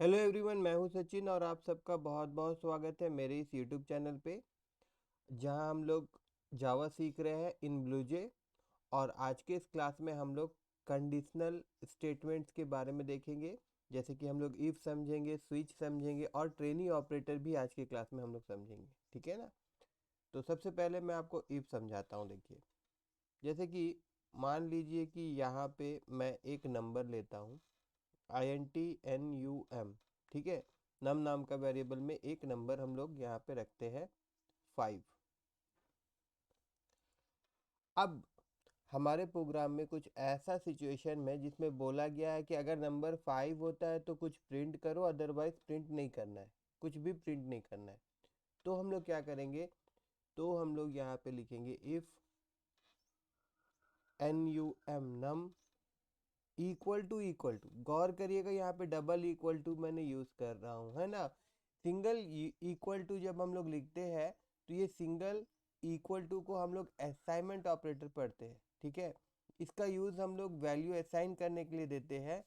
Hello everyone, मैं हूं सचिन और आप सबका बहुत बहुत स्वागत है मेरे इस यूट्यूब चैनल पे, जहां हम लोग जावा सीख रहे हैं इन ब्लूजे। और आज के इस क्लास में हम लोग कंडीशनल स्टेटमेंट्स के बारे में देखेंगे। जैसे कि हम लोग इफ़ समझेंगे, स्विच समझेंगे और ट्रेनी ऑपरेटर भी आज के क्लास में हम लोग समझेंगे। ठीक है ना। तो सबसे पहले मैं आपको इफ़ समझाता हूँ। देखिए, जैसे कि मान लीजिए कि यहाँ पे मैं एक नंबर लेता हूँ, INTNUM। ठीक है, नम नाम का वेरिएबल में एक नंबर हम लोग यहाँ पे रखते हैं 5। अब हमारे प्रोग्राम में कुछ ऐसा सिचुएशन में जिसमें बोला गया है कि अगर नंबर 5 होता है तो कुछ प्रिंट करो, अदरवाइज प्रिंट नहीं करना है, कुछ भी प्रिंट नहीं करना है। तो हम लोग क्या करेंगे, तो हम लोग यहाँ पे लिखेंगे इफ NUM इक्वल टू, गौर करिएगा यहाँ पे डबल इक्वल टू मैंने यूज कर रहा हूँ, है ना। सिंगल इक्वल टू जब हम लोग लिखते हैं तो ये सिंगल इक्वल टू को हम लोग असाइनमेंट ऑपरेटर पढ़ते हैं। ठीक है, इसका यूज हम लोग वैल्यू असाइन करने के लिए देते हैं।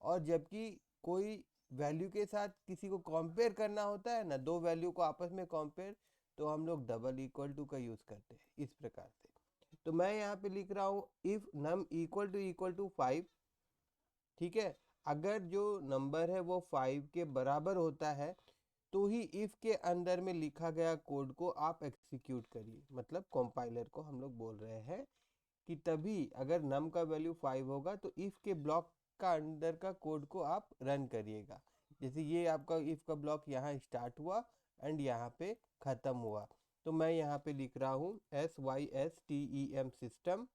और जबकि कोई वैल्यू के साथ किसी को कंपेयर करना होता है ना, दो वैल्यू को आपस में कंपेयर, तो हम लोग डबल इक्वल टू का यूज करते हैं इस प्रकार से। तो मैं यहाँ पे लिख रहा हूँ इफ नम इक्वल टू 5। ठीक है, अगर जो नंबर है वो 5 के बराबर होता है तो ही इफ के अंदर में लिखा गया कोड को आप एग्जीक्यूट करिए। मतलब कंपाइलर को हम लोग बोल रहे हैं कि तभी अगर नम का वैल्यू 5 होगा तो इफ के ब्लॉक का अंदर का कोड को आप रन करिएगा। जैसे ये आपका इफ का ब्लॉक यहाँ स्टार्ट हुआ एंड यहाँ पे ख़त्म हुआ। तो मैं यहाँ पे लिख रहा हूँ SYSTEM system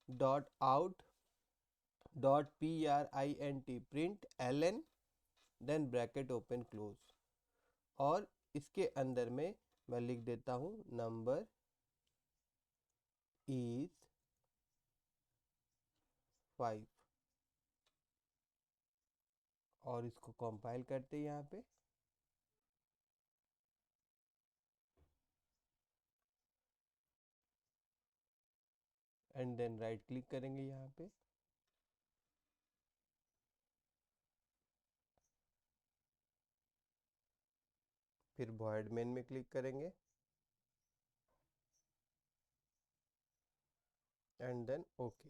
dot out dot PRINT print LN then bracket open close. और इसके अंदर में मैं लिख देता हूँ नंबर इज 5। और इसको कंपाइल करते हैं यहाँ पे। एंड देन राइट क्लिक करेंगे यहाँ पे। फिर वॉइड मेन में क्लिक करेंगे एंड देन ओके।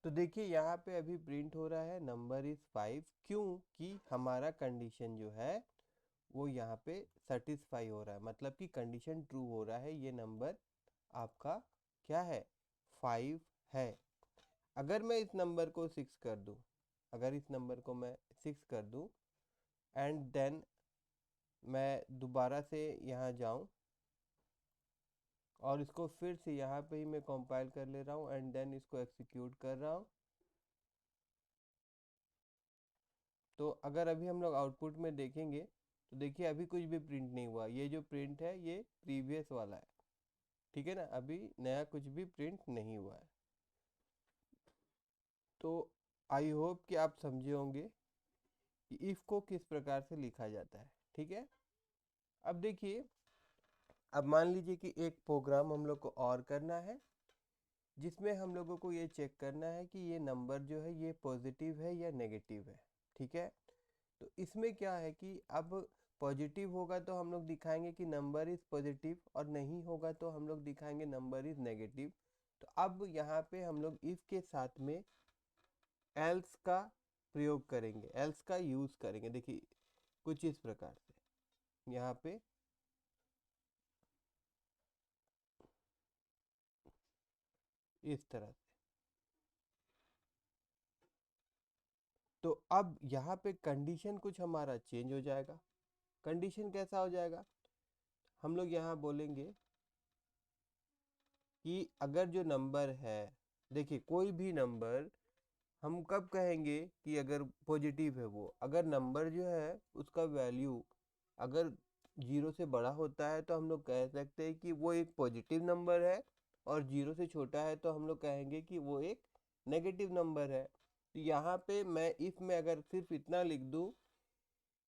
तो देखिए यहाँ पे अभी प्रिंट हो रहा है नंबर इज 5, क्योंकि हमारा कंडीशन जो है वो यहाँ पे सेटिस्फाई हो रहा है, मतलब कि कंडीशन ट्रू हो रहा है। ये नंबर आपका क्या है, 5 है। अगर मैं इस नंबर को 6 कर दूं, अगर इस नंबर को मैं 6 कर दूं एंड देन मैं दोबारा से यहाँ जाऊं और इसको फिर से यहाँ पे ही मैं कंपाइल कर ले रहा हूँ एंड देन इसको एग्जीक्यूट कर रहा हूँ, तो अगर अभी हम लोग आउटपुट में देखेंगे तो देखिए अभी कुछ भी प्रिंट नहीं हुआ। ये जो प्रिंट है ये प्रीवियस वाला है। ठीक है ना, अभी नया कुछ भी प्रिंट नहीं हुआ है। तो आई होप कि आप समझे होंगे कि इफ को किस प्रकार से लिखा जाता है। ठीक है, अब देखिए, अब मान लीजिए कि एक प्रोग्राम हम लोग को और करना है जिसमें हम लोगों को ये चेक करना है कि ये नंबर जो है ये पॉजिटिव है या नेगेटिव है। ठीक है, तो इसमें क्या है कि अब पॉजिटिव होगा तो हम लोग दिखाएंगे कि नंबर इज पॉजिटिव और नहीं होगा तो हम लोग दिखाएंगे नंबर इज नेगेटिव। तो अब यहाँ पे हम लोग इफ के साथ में एल्स का प्रयोग करेंगे, एल्स का यूज करेंगे। देखिए कुछ इस प्रकार से यहाँ पे इस तरह से। तो अब यहाँ पे कंडीशन कुछ हमारा चेंज हो जाएगा। कंडीशन कैसा हो जाएगा, हम लोग यहाँ बोलेंगे कि अगर जो नंबर है, देखिए कोई भी नंबर हम कब कहेंगे कि अगर पॉजिटिव है, वो अगर नंबर जो है उसका वैल्यू अगर 0 से बड़ा होता है तो हम लोग कह सकते हैं कि वो एक पॉजिटिव नंबर है, और 0 से छोटा है तो हम लोग कहेंगे कि वो एक नेगेटिव नंबर है। तो यहाँ पे मैं इफ में अगर सिर्फ इतना लिख दूँ,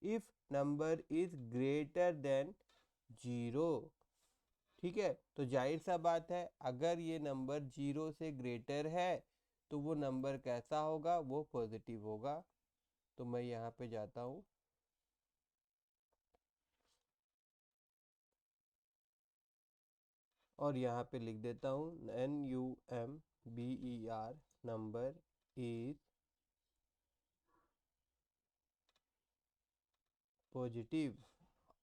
if number is greater than 0, ठीक है, तो जाहिर सा बात है अगर ये नंबर 0 से ग्रेटर है तो वो नंबर कैसा होगा, वो पॉजिटिव होगा। तो मैं यहाँ पे जाता हूँ और यहाँ पे लिख देता हूँ NUMBER नंबर इज पॉजिटिव।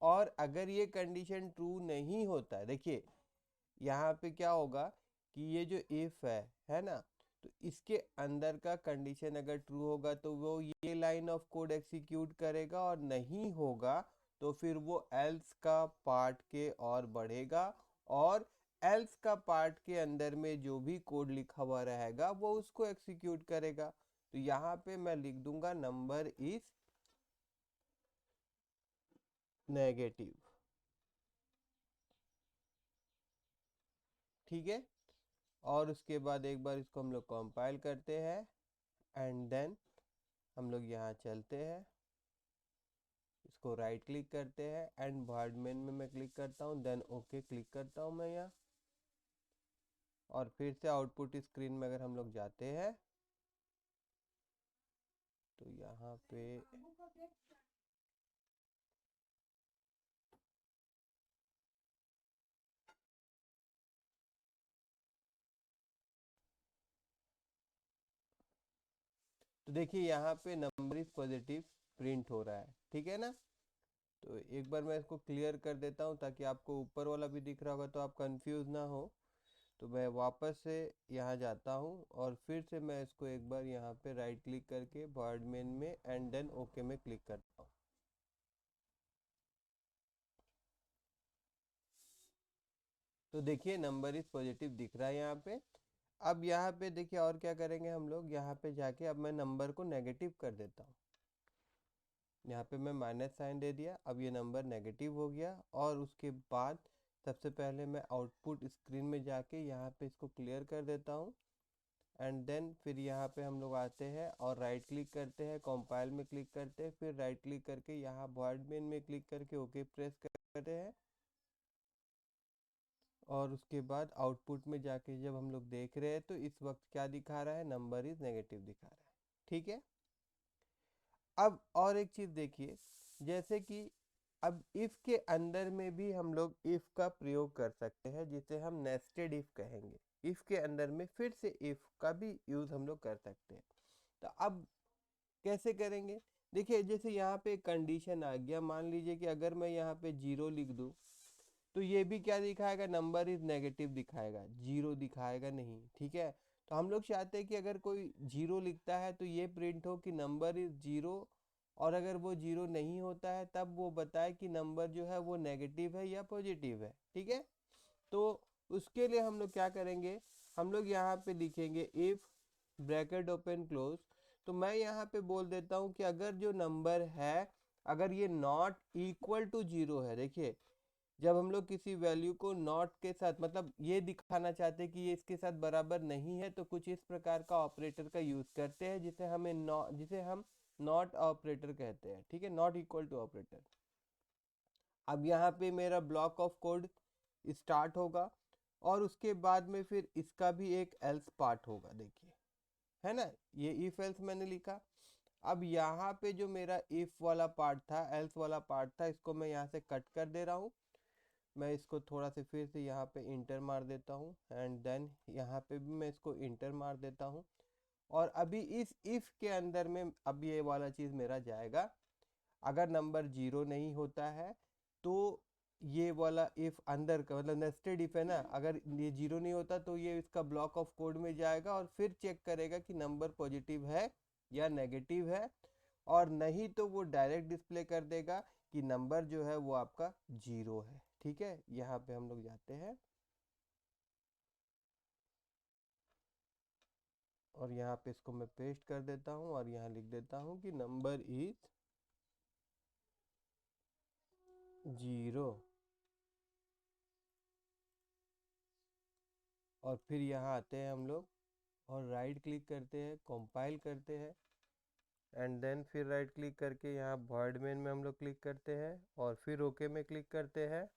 और अगर ये कंडीशन ट्रू नहीं होता है, देखिए यहाँ पे क्या होगा कि ये जो इफ है ना, तो इसके अंदर का कंडीशन अगर ट्रू होगा तो वो ये लाइन ऑफ कोड एग्जीक्यूट करेगा, और नहीं होगा तो फिर वो एल्स का पार्ट के और बढ़ेगा, और एल्स का पार्ट के अंदर में जो भी कोड लिखा हुआ रहेगा वो उसको एग्जीक्यूट करेगा। तो यहाँ पे मैं लिख दूंगा नंबर इज नेगेटिव। ठीक है, और उसके बाद एक बार इसको हम लोग कंपाइल करते हैं एंड देन हम लोग यहाँ चलते हैं, इसको राइट क्लिक करते हैं एंड एनवायरनमेंट में मैं क्लिक करता हूँ, देन ओके क्लिक करता हूँ मैं यहाँ। और फिर से आउटपुट स्क्रीन में अगर हम लोग जाते हैं तो यहाँ पे तो देखिए यहाँ पे नंबर इज पॉजिटिव प्रिंट हो रहा है। ठीक है ना, तो एक बार मैं इसको क्लियर कर देता हूँ ताकि आपको ऊपर वाला भी दिख रहा होगा तो आप कंफ्यूज ना हो। तो मैं वापस से यहाँ जाता हूँ और फिर से मैं इसको एक बार यहाँ पे राइट क्लिक करके वर्ड मेन में एंड देन ओके में क्लिक करता हूँ। तो देखिए नंबर इज पॉजिटिव दिख रहा है यहाँ पे। अब यहाँ पे देखिए और क्या करेंगे हम लोग, यहाँ पे जाके अब मैं नंबर को नेगेटिव कर देता हूँ। यहाँ पे मैं माइनस साइन दे दिया, अब ये नंबर नेगेटिव हो गया। और उसके बाद सबसे पहले मैं आउटपुट स्क्रीन में जाके यहाँ पे इसको क्लियर कर देता हूँ एंड देन फिर यहाँ पे हम लोग आते हैं और राइट क्लिक करते हैं, कंपाइल में क्लिक करते हैं, फिर राइट क्लिक करके यहाँ वर्ड मेन में क्लिक करके ओके प्रेस करते हैं। और उसके बाद आउटपुट में जाके जब हम लोग देख रहे हैं तो इस वक्त क्या दिखा रहा है, नंबर इज नेगेटिव दिखा रहा है। ठीक है, अब और एक चीज देखिए, जैसे कि अब इफ के अंदर में भी हम लोग इफ का प्रयोग कर सकते हैं जिसे हम नेस्टेड इफ कहेंगे। इफ के अंदर में फिर से इफ का भी यूज हम लोग कर सकते हैं। तो अब कैसे करेंगे, देखिए जैसे यहाँ पे कंडीशन आ गया, मान लीजिए कि अगर मैं यहाँ पे 0 लिख दूँ तो ये भी क्या दिखाएगा, नंबर इज नेगेटिव दिखाएगा, 0 दिखाएगा नहीं। ठीक है, तो हम लोग चाहते हैं कि अगर कोई 0 लिखता है तो ये प्रिंट हो कि नंबर इज 0, और अगर वो 0 नहीं होता है तब वो बताए कि नंबर जो है वो नेगेटिव है या पॉजिटिव है। ठीक है, तो उसके लिए हम लोग क्या करेंगे, हम लोग यहाँ पे लिखेंगे इफ ब्रैकेट ओपन क्लोज। तो मैं यहाँ पे बोल देता हूँ कि अगर जो नंबर है, अगर ये नॉट इक्वल टू 0 है, देखिए जब हम लोग किसी वैल्यू को नॉट के साथ, मतलब ये दिखाना चाहते हैं कि ये इसके साथ बराबर नहीं है, तो कुछ इस प्रकार का ऑपरेटर का यूज करते हैं जिसे हम नॉट ऑपरेटर कहते हैं। ठीक है, नॉट इक्वल टू ऑपरेटर। अब यहाँ पे मेरा ब्लॉक ऑफ कोड स्टार्ट होगा और उसके बाद में फिर इसका भी एक एल्स पार्ट होगा, देखिए है ना, ये इफ एल्स मैंने लिखा। अब यहाँ पे जो मेरा इफ वाला पार्ट था, एल्स वाला पार्ट था, इसको मैं यहाँ से कट कर दे रहा हूँ। मैं इसको थोड़ा से फिर से यहाँ पे इंटर मार देता हूँ एंड देन यहाँ पे भी मैं इसको इंटर मार देता हूँ। और अभी इस इफ के अंदर में अब ये वाला चीज़ मेरा जाएगा, अगर नंबर 0 नहीं होता है तो ये वाला इफ अंदर का मतलब नेस्टेड इफ है ना, अगर ये 0 नहीं होता तो ये इसका ब्लॉक ऑफ कोड में जाएगा और फिर चेक करेगा कि नंबर पॉजिटिव है या नेगेटिव है, और नहीं तो वो डायरेक्ट डिस्प्ले कर देगा कि नंबर जो है वो आपका 0 है। ठीक है, यहाँ पे हम लोग जाते हैं और यहाँ पे इसको मैं पेस्ट कर देता हूँ और यहाँ लिख देता हूँ कि नंबर इज 0। और फिर यहाँ आते हैं हम लोग और राइट क्लिक करते हैं, कंपाइल करते हैं एंड देन फिर राइट क्लिक करके यहाँ वर्ड मेन में हम लोग क्लिक करते हैं और फिर ओके में क्लिक करते हैं।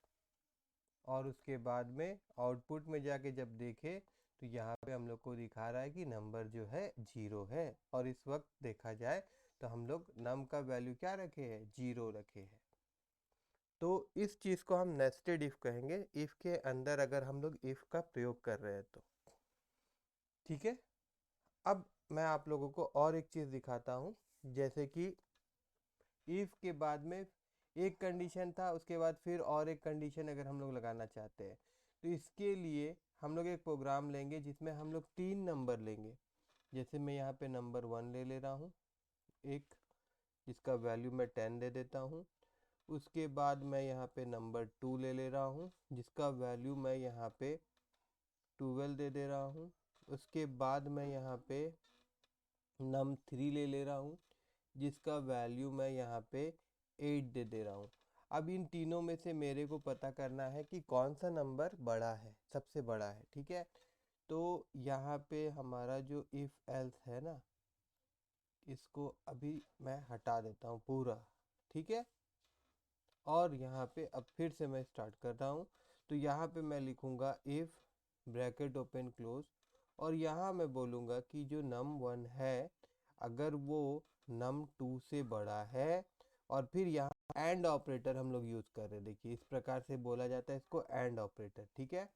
और उसके बाद में आउटपुट में जाके जब देखे तो यहाँ पे हम लोग को दिखा रहा है कि नंबर जो है 0 है। और इस वक्त देखा जाए तो हम लोग नम का वैल्यू क्या रखे हैं, 0 रखे हैं। तो इस चीज़ को हम नेस्टेड इफ कहेंगे, इफ के अंदर अगर हम लोग इफ का प्रयोग कर रहे हैं तो। ठीक है, अब मैं आप लोगों को और एक चीज़ दिखाता हूँ। जैसे कि इफ के बाद में एक कंडीशन था, उसके बाद फिर और एक कंडीशन अगर हम लोग लगाना चाहते हैं तो इसके लिए हम लोग एक प्रोग्राम लेंगे जिसमें हम लोग 3 नंबर लेंगे। जैसे मैं यहाँ पे नंबर 1 ले रहा हूँ, एक जिसका वैल्यू मैं 10 दे देता हूँ। उसके बाद मैं यहाँ पे नंबर 2 ले रहा हूँ जिसका वैल्यू मैं यहाँ पे 12 दे रहा हूँ। उसके बाद मैं यहाँ पे नम 3 ले रहा हूँ जिसका वैल्यू मैं यहाँ पे 8 दे रहा हूँ। अब इन तीनों में से मेरे को पता करना है कि कौन सा नंबर बड़ा है, सबसे बड़ा है। ठीक है, तो यहाँ पे हमारा जो इफ एल्स है ना, इसको अभी मैं हटा देता हूँ पूरा। ठीक है, और यहाँ पे अब फिर से मैं स्टार्ट कर रहा हूँ। तो यहाँ पे मैं लिखूँगा इफ ब्रैकेट ओपन क्लोज, और यहाँ मैं बोलूँगा कि जो num1 है अगर वो num2 से बड़ा है, और फिर यहाँ एंड ऑपरेटर हम लोग यूज़ कर रहे हैं। देखिए इस प्रकार से बोला जाता है इसको, एंड ऑपरेटर। ठीक है,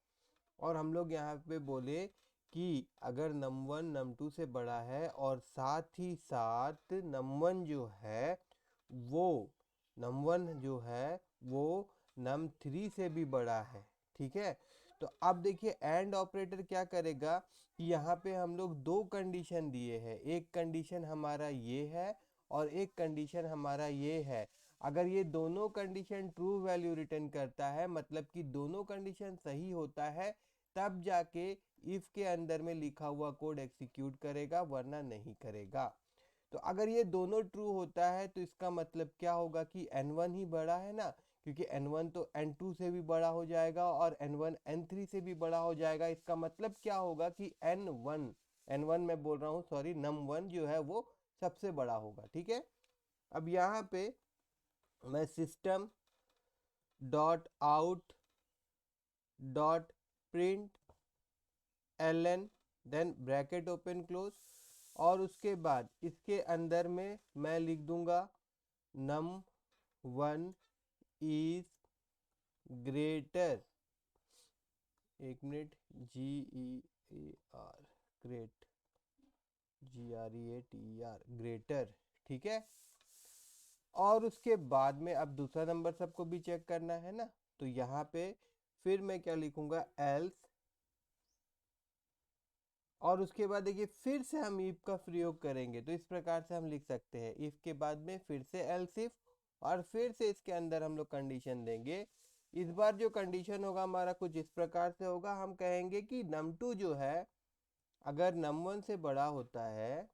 और हम लोग यहाँ पे बोले कि अगर num1 num2 से बड़ा है और साथ ही साथ num1 जो है वो num1 जो है वो num3 से भी बड़ा है। ठीक है, तो अब देखिए एंड ऑपरेटर क्या करेगा कि यहाँ पे हम लोग दो कंडीशन दिए हैं। एक कंडीशन हमारा ये है और एक कंडीशन हमारा ये है। अगर ये दोनों कंडीशन ट्रू वैल्यू रिटर्न करता है, मतलब कि दोनों कंडीशन सही होता है, तब जाके इफ के अंदर में लिखा हुआ कोड एग्जीक्यूट करेगा, वरना नहीं करेगा। तो अगर ये दोनों ट्रू होता है तो इसका मतलब क्या होगा कि n1 ही बड़ा है ना, क्योंकि n1 तो n2 से भी बड़ा हो जाएगा और n1 n3 से भी बड़ा हो जाएगा। इसका मतलब क्या होगा कि n1 मैं बोल रहा हूँ, सॉरी, num1 जो है वो सबसे बड़ा होगा। ठीक है, अब यहाँ पे मैं system dot out dot print ln then bracket open close, और उसके बाद इसके अंदर में मैं लिख दूंगा num1 इज ग्रेटर, एक minute, GEAR, great, GREATER, greater. ठीक है, और उसके बाद में अब दूसरा नंबर सबको भी चेक करना है ना, तो यहाँ पे फिर मैं क्या लिखूंगा, एल्स, और उसके बाद देखिए फिर से हम इफ का प्रयोग करेंगे। तो इस प्रकार से हम लिख सकते हैं, इफ के बाद में फिर से एल्स इफ, और फिर से इसके अंदर हम लोग कंडीशन देंगे। इस बार जो कंडीशन होगा हमारा कुछ इस प्रकार से होगा, हम कहेंगे कि num2 जो है अगर num1 से बड़ा होता है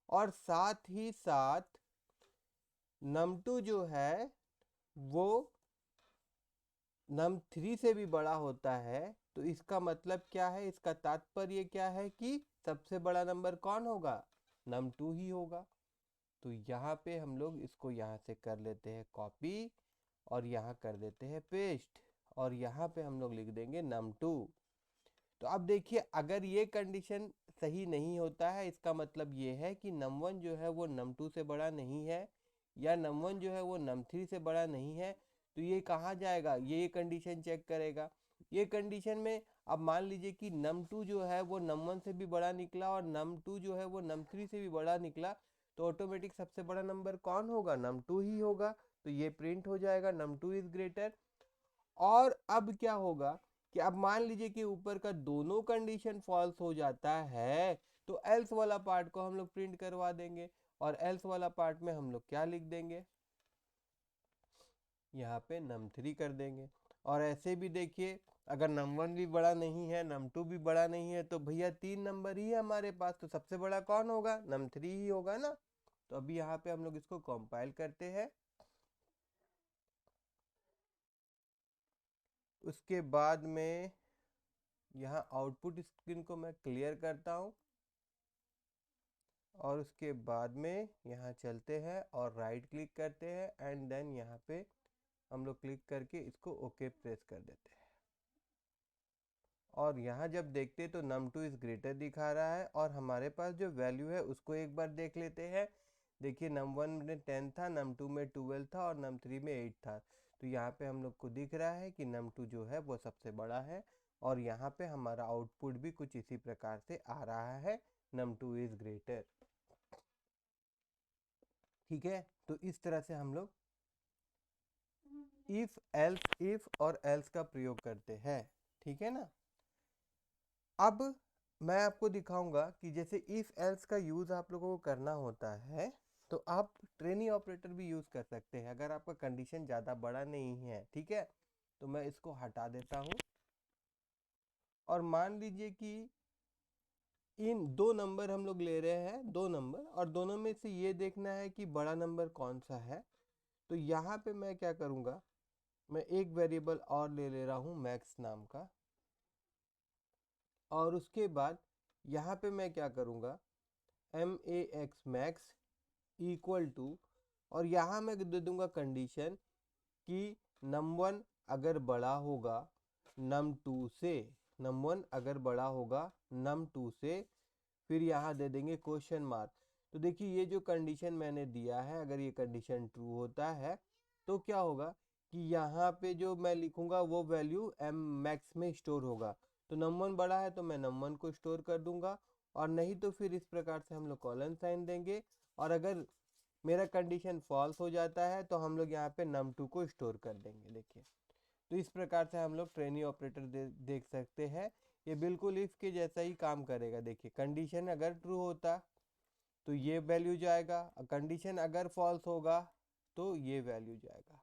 और साथ ही साथ num2 जो है वो num3 से भी बड़ा होता है, तो इसका मतलब क्या है, इसका तात्पर्य क्या है कि सबसे बड़ा नंबर कौन होगा, num2 ही होगा। तो यहाँ पे हम लोग इसको यहाँ से कर लेते हैं कॉपी और यहाँ कर देते हैं पेस्ट, और यहाँ पे हम लोग लिख देंगे num2। तो अब देखिए अगर ये कंडीशन सही नहीं होता है, इसका मतलब ये है कि num1 जो है वो num2 से बड़ा नहीं है, या num1 जो है वो num3 से बड़ा नहीं है। तो ये कहाँ जाएगा, ये कंडीशन चेक करेगा। ये कंडीशन में अब मान लीजिए कि num2 जो है वो num1 से भी बड़ा निकला और num2 जो है वो num3 से भी बड़ा निकला, तो ऑटोमेटिक सबसे बड़ा नंबर कौन होगा, num2 ही होगा। तो ये प्रिंट हो जाएगा num2 इज ग्रेटर। और अब क्या होगा कि अब मान लीजिए कि ऊपर का दोनों कंडीशन फॉल्स हो जाता है, तो एल्स वाला पार्ट को हम लोग प्रिंट करवा देंगे, और एल्स वाला पार्ट में हम लोग क्या लिख देंगे, यहाँ पे num3 कर देंगे। और ऐसे भी देखिए अगर num1 भी बड़ा नहीं है, num2 भी बड़ा नहीं है, तो भैया 3 नंबर ही है हमारे पास, तो सबसे बड़ा कौन होगा, num3 ही होगा ना। तो अभी यहाँ पे हम लोग इसको कंपाइल करते हैं। उसके बाद में यहाँ आउटपुट स्क्रीन को मैं क्लियर करता हूँ, और उसके बाद में यहाँ चलते हैं और राइट क्लिक करते हैं, एंड देन यहाँ पे हम लोग क्लिक करके इसको ओके प्रेस कर देते हैं। और यहाँ जब देखते तो num2 इज ग्रेटर दिखा रहा है, और हमारे पास जो वैल्यू है उसको एक बार देख लेते हैं। देखिए num1 में 10 था, num2 में 12 था और num3 में 8 था। तो यहाँ पे हम लोग को दिख रहा है कि num2 जो है वो सबसे बड़ा है, और यहाँ पे हमारा आउटपुट भी कुछ इसी प्रकार से आ रहा है, num2 इज ग्रेटर। ठीक है, तो इस तरह से हम लोग इफ एल्स इफ और एल्स का प्रयोग करते हैं। ठीक है ना। अब मैं आपको दिखाऊंगा कि जैसे इफ एल्स का यूज आप लोगों को करना होता है, तो आप ट्रेनी ऑपरेटर भी यूज कर सकते हैं अगर आपका कंडीशन ज्यादा बड़ा नहीं है। ठीक है, तो मैं इसको हटा देता हूं, और मान लीजिए कि इन दो नंबर हम लोग ले रहे हैं, दो नंबर, और दोनों में से ये देखना है कि बड़ा नंबर कौन सा है। तो यहाँ पे मैं क्या करूँगा, मैं एक वेरिएबल और ले रहा हूँ मैक्स नाम का, और उसके बाद यहाँ पे मैं क्या करूँगा, max मैक्स इक्वल टू, और यहाँ मैं दे दूंगा कंडीशन कि num1 अगर बड़ा होगा num2 से, num1 अगर बड़ा होगा num2 से, फिर यहाँ दे देंगे क्वेश्चन मार्क। तो देखिए ये जो कंडीशन मैंने दिया है, अगर ये कंडीशन ट्रू होता है तो क्या होगा कि यहाँ पे जो मैं लिखूंगा वो वैल्यू m मैक्स में स्टोर होगा। तो num1 बड़ा है तो मैं num1 को स्टोर कर दूंगा, और नहीं तो फिर इस प्रकार से हम लोग कॉलन साइन देंगे, और अगर मेरा कंडीशन फॉल्स हो जाता है तो हम लोग यहाँ पे num2 को स्टोर कर देंगे। देखिए, तो इस प्रकार से हम लोग ट्रेनी ऑपरेटर देख सकते हैं। ये बिल्कुल इफ के जैसा ही काम करेगा। देखिए, कंडीशन अगर ट्रू होता तो ये वैल्यू जाएगा, कंडीशन अगर फॉल्स होगा तो ये वैल्यू जाएगा।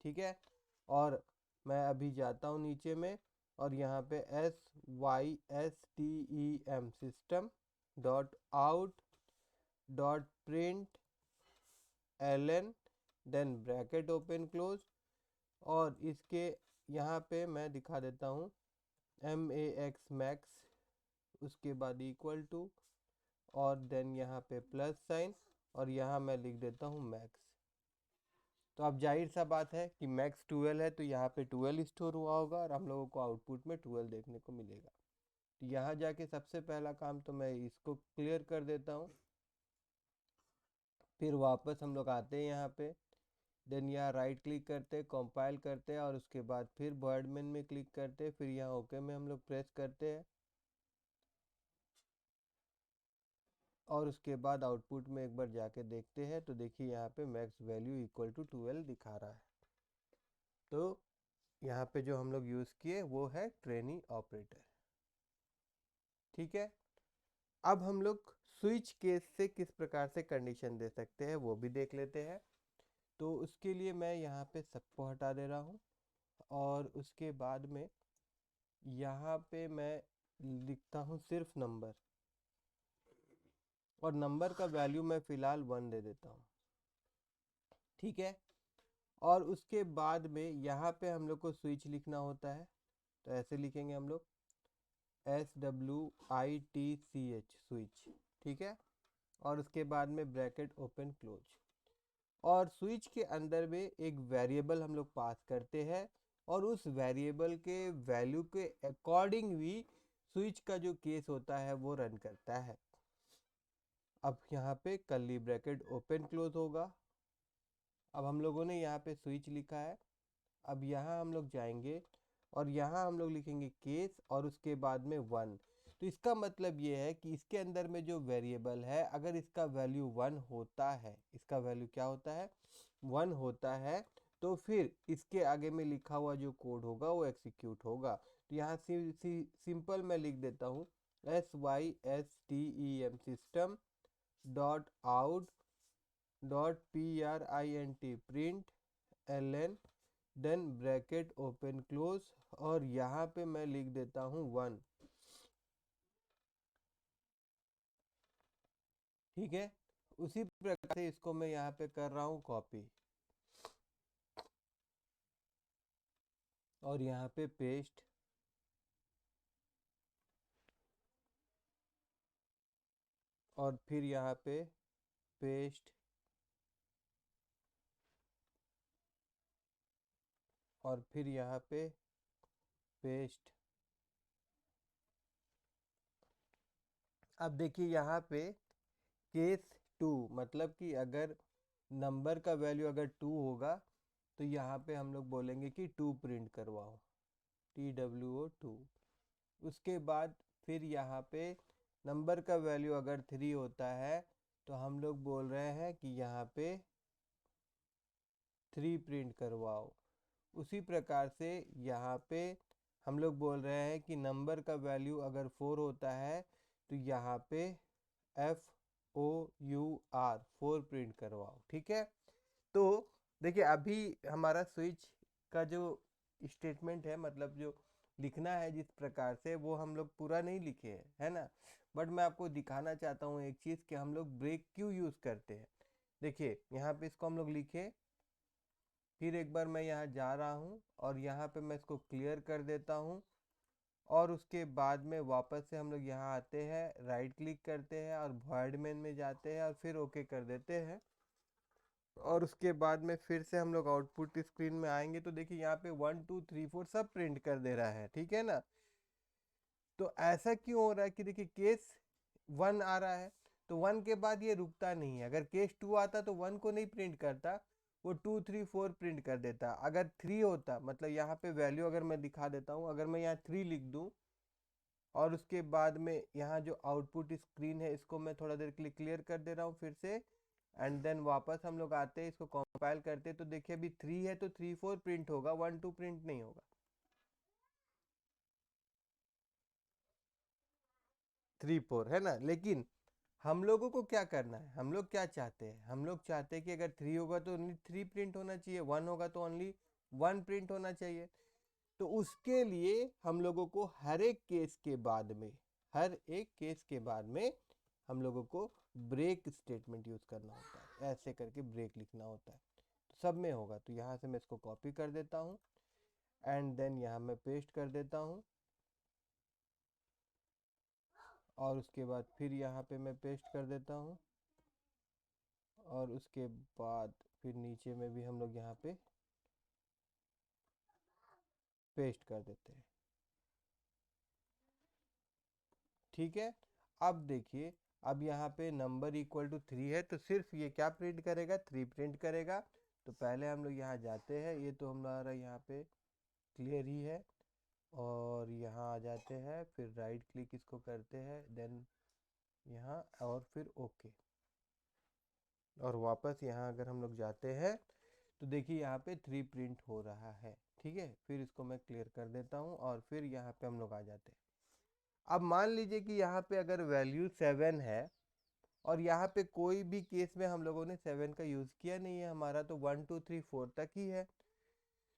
ठीक है, और मैं अभी जाता हूँ नीचे में, और यहाँ पे system system dot out dot print ln then bracket open close, और इसके यहाँ पे मैं दिखा देता हूँ max मैक्स, उसके बाद इक्वल टू, और देन यहाँ पे प्लस साइन, और यहाँ मैं लिख देता हूँ मैक्स। तो अब जाहिर सा बात है कि मैक्स 12 है, तो यहाँ पे 12 स्टोर हुआ होगा, और हम लोगों को आउटपुट में 12 देखने को मिलेगा। तो यहाँ जाके सबसे पहला काम तो मैं इसको क्लियर कर देता हूँ, फिर वापस हम लोग आते हैं यहाँ पे, देन यहाँ राइट क्लिक करते हैं, कंपाइल करते हैं, और उसके बाद फिर वर्डमेन में क्लिक करते हैं, फिर यहाँ ओके में हम लोग प्रेस करते हैं, और उसके बाद आउटपुट में एक बार जाके देखते हैं, तो देखिए यहाँ पे मैक्स वैल्यू इक्वल टू 12 दिखा रहा है। तो यहाँ पे जो हम लोग यूज़ किए वो है ट्रेनी ऑपरेटर। ठीक है, अब हम लोग स्विच केस से किस प्रकार से कंडीशन दे सकते हैं वो भी देख लेते हैं। तो उसके लिए मैं यहाँ पे सबको हटा दे रहा हूँ, और उसके बाद में यहाँ पे मैं लिखता हूँ सिर्फ नंबर, और नंबर का वैल्यू मैं फ़िलहाल 1 दे देता हूँ। ठीक है, और उसके बाद में यहाँ पे हम लोग को स्विच लिखना होता है, तो ऐसे लिखेंगे हम लोग SWITCH स्विच। ठीक है, और उसके बाद में ब्रैकेट ओपन क्लोज, और स्विच के अंदर में एक वेरिएबल हम लोग पास करते हैं, और उस वेरिएबल के वैल्यू के अकॉर्डिंग भी स्विच का जो केस होता है वो रन करता है। अब यहाँ पे कर्ली ब्रैकेट ओपन क्लोज होगा। अब हम लोगों ने यहाँ पे स्विच लिखा है, अब यहाँ हम लोग जाएंगे, और यहाँ हम लोग लिखेंगे केस, और उसके बाद में 1। तो इसका मतलब ये है कि इसके अंदर में जो वेरिएबल है, अगर इसका वैल्यू 1 होता है, इसका वैल्यू क्या होता है, 1 होता है, तो फिर इसके आगे में लिखा हुआ जो कोड होगा वो एग्जीक्यूट होगा। तो यहाँ सिंपल मैं लिख देता हूँ SYSTEM system dot out dot print ln then bracket open close, और यहाँ पे मैं लिख देता हूँ 1। ठीक है, उसी प्रकार से इसको मैं यहाँ पे कर रहा हूँ कॉपी, और यहाँ पे पेस्ट, और फिर यहाँ पे पेस्ट, और फिर यहाँ पे पेस्ट, अब देखिए यहाँ पे केस 2, मतलब कि अगर नंबर का वैल्यू अगर 2 होगा तो यहाँ पे हम लोग बोलेंगे कि 2 प्रिंट करवाओ, TWO 2। उसके बाद फिर यहाँ पे नंबर का वैल्यू अगर 3 होता है तो हम लोग बोल रहे हैं कि यहाँ पे 3 प्रिंट करवाओ। उसी प्रकार से यहाँ पे हम लोग बोल रहे हैं कि नंबर का वैल्यू अगर 4 होता है तो यहाँ पे FOUR 4 प्रिंट करवाओ। ठीक है, तो देखिए अभी हमारा स्विच का जो स्टेटमेंट है, मतलब जो लिखना है जिस प्रकार से, वो हम लोग पूरा नहीं लिखे हैं, है ना। बट मैं आपको दिखाना चाहता हूँ एक चीज़ कि हम लोग ब्रेक क्यों यूज़ करते हैं। देखिए यहाँ पे इसको हम लोग लिखे, फिर एक बार मैं यहाँ जा रहा हूँ और यहाँ पे मैं इसको क्लियर कर देता हूँ, और उसके बाद में वापस से हम लोग यहाँ आते हैं, राइट क्लिक करते हैं और वॉइड मेन में जाते हैं और फिर ओके कर देते हैं। और उसके बाद में फिर से हम लोग आउटपुट स्क्रीन में आएंगे तो देखिए यहाँ पे 1 2 3 4 सब प्रिंट कर दे रहा है। ठीक है ना, तो ऐसा क्यों हो रहा है कि देखिए केस 1 आ रहा है तो 1 के बाद ये रुकता नहीं है। अगर केस 2 आता तो 1 को नहीं प्रिंट करता, वो 2 3 4 प्रिंट कर देता। अगर 3 होता, मतलब यहाँ पे वैल्यू अगर मैं दिखा देता हूँ, अगर मैं यहाँ 3 लिख दूँ और उसके बाद में यहाँ जो आउटपुट स्क्रीन है इसको मैं थोड़ा देर के लिए क्लियर कर दे रहा हूँ फिर से, एंड देन वापस हम लोग आते हैं, इसको कंपाइल करते हैं, तो देखिए अभी 3 है तो 3 4 प्रिंट होगा, 1 2 प्रिंट नहीं होगा। 3 4 है ना, लेकिन हम लोगों को क्या करना है, हम लोग क्या चाहते हैं, हम लोग चाहते हैं कि अगर 3 होगा तो ओनली 3 प्रिंट होना चाहिए, 1 होगा तो ओनली 1 प्रिंट होना चाहिए। तो उसके लिए हम लोगों को हर एक केस के बाद में, हर एक केस के बाद में हम लोगों को ब्रेक स्टेटमेंट यूज़ करना होता है, ऐसे करके ब्रेक लिखना होता है। तो सब में होगा, तो यहाँ से मैं इसको कॉपी कर देता हूँ एंड देन यहाँ मैं पेस्ट कर देता हूँ, और उसके बाद फिर यहाँ पे मैं पेस्ट कर देता हूँ, और उसके बाद फिर नीचे में भी हम लोग यहाँ पे पेस्ट कर देते हैं। ठीक है, अब देखिए, अब यहाँ पे नंबर इक्वल टू 3 है तो सिर्फ ये क्या प्रिंट करेगा, 3 प्रिंट करेगा। तो पहले हम लोग यहाँ जाते हैं, ये तो हमारा यहाँ पे क्लियर ही है, और यहाँ आ जाते हैं, फिर राइट क्लिक इसको करते हैं, देन यहाँ और फिर ओके, और वापस यहाँ अगर हम लोग जाते हैं तो देखिए यहाँ पे 3 प्रिंट हो रहा है। ठीक है, फिर इसको मैं क्लियर कर देता हूँ और फिर यहाँ पे हम लोग आ जाते हैं। अब मान लीजिए कि यहाँ पे अगर वैल्यू 7 है और यहाँ पे कोई भी केस में हम लोगों ने 7 का यूज़ किया नहीं है, हमारा तो 1 2 3 4 तक ही है।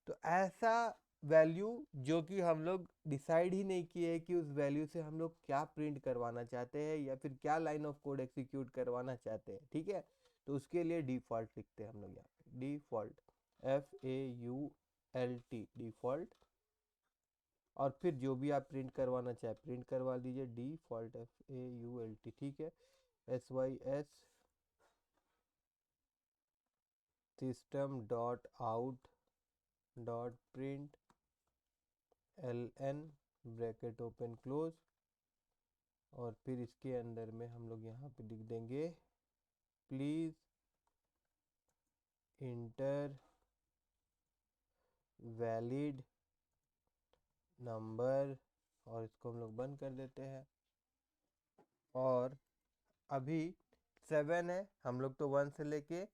तो ऐसा वैल्यू जो कि हम लोग डिसाइड ही नहीं किए कि उस वैल्यू से हम लोग क्या प्रिंट करवाना चाहते हैं या फिर क्या लाइन ऑफ कोड एग्जीक्यूट करवाना चाहते हैं। ठीक है, तो उसके लिए डिफ़ॉल्ट लिखते हैं हम लोग यहाँ पे, डिफ़ॉल्ट FAULT, डिफ़ॉल्ट, और फिर जो भी आप प्रिंट करवाना चाहे प्रिंट करवा लीजिए, डिफ़ॉल्ट FAULT। ठीक है, SYS system dot out dot print LN bracket open close, और फिर इसके अंदर में हम लोग यहाँ पे लिख देंगे प्लीज़ इंटर वैलिड नंबर, और इसको हम लोग बंद कर देते हैं। और अभी 7 है, हम लोग तो 1 से लेके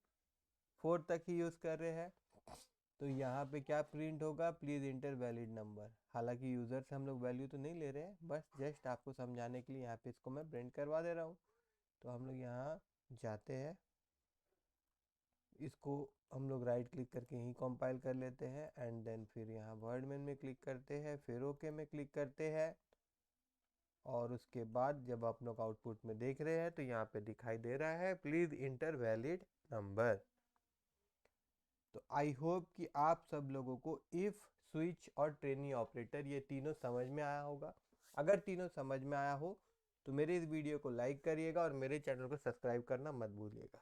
4 तक ही यूज़ कर रहे हैं, तो यहाँ पे क्या प्रिंट होगा, प्लीज़ इंटर वैलिड नंबर। हालांकि यूज़र से हम लोग वैल्यू तो नहीं ले रहे हैं, बस जस्ट आपको समझाने के लिए यहाँ पे इसको मैं प्रिंट करवा दे रहा हूँ। तो हम लोग यहाँ जाते हैं, इसको हम लोग राइट क्लिक करके यहीं कंपाइल कर लेते हैं, एंड देन फिर यहाँ वर्ड मेन में क्लिक करते हैं, फिर ओके में क्लिक करते हैं, और उसके बाद जब आप लोग आउटपुट में देख रहे हैं तो यहाँ पे दिखाई दे रहा है प्लीज़ इंटर वैलिड नंबर। तो आई होप कि आप सब लोगों को इफ़, स्विच और ट्रेनी ऑपरेटर ये तीनों समझ में आया होगा। अगर तीनों समझ में आया हो तो मेरे इस वीडियो को लाइक करिएगा और मेरे चैनल को सब्सक्राइब करना मत भूलिएगा।